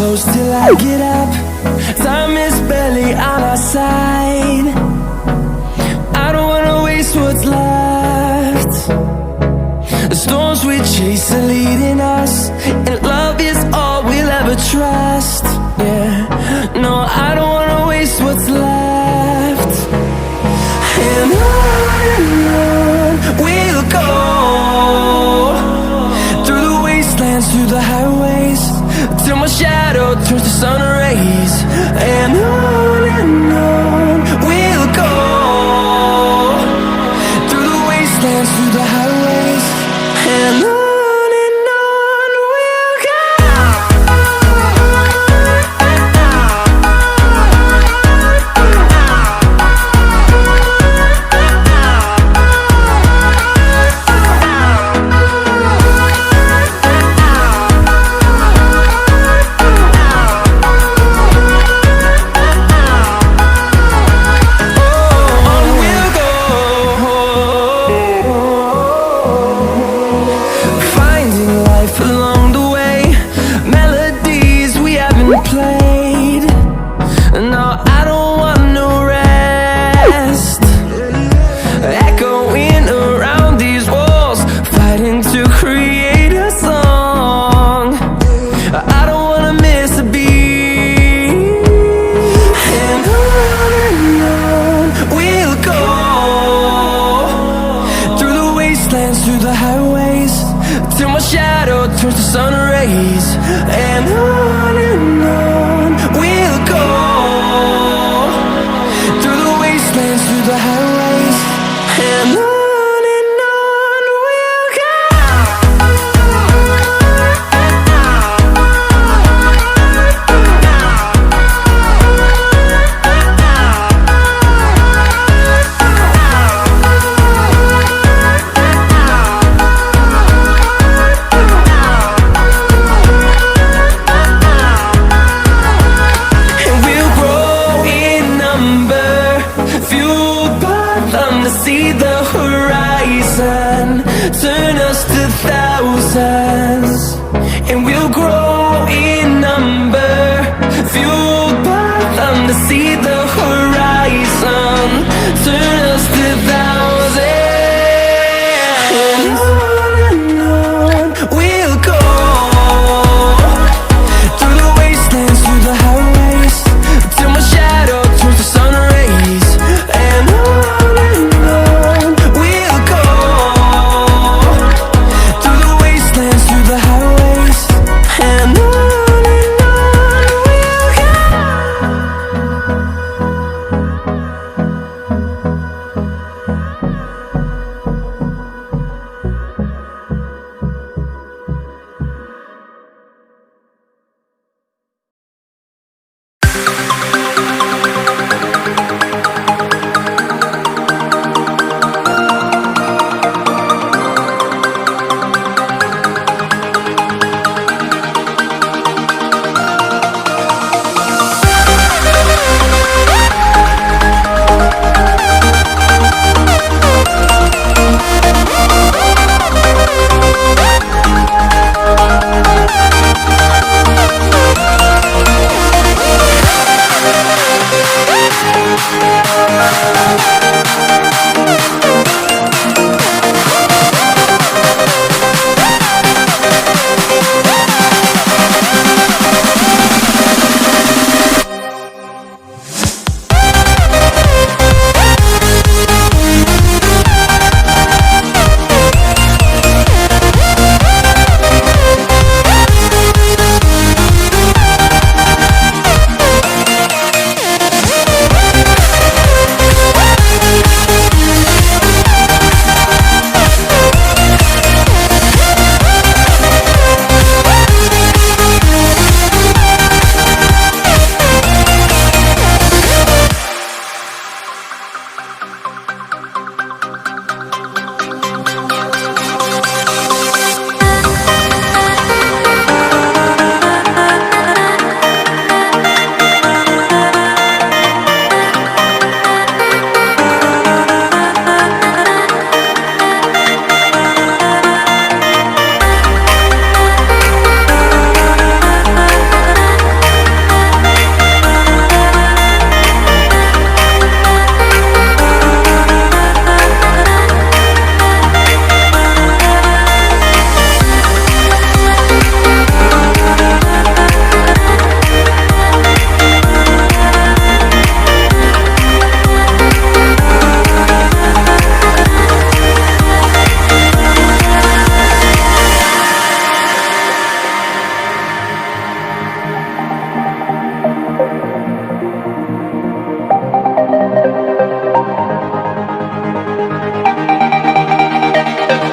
close till I get up. Time is barely on our side. I don't wanna waste what's left. The storms we chase are leading us, and love is all we'll ever trust. Yeah, no, I don't wanna waste what's left. And on we'll go, through the wastelands, through the highways, till my shadow turns to sun rays. And on we'll go, through the wastelands, through the highways, and on we'll go. Played. No, I don't want no rest. Echoing around these walls, fighting to create a song. I don't wanna miss a beat. And on we'll go, through the wastelands, through the highways, till my shadow turns to sun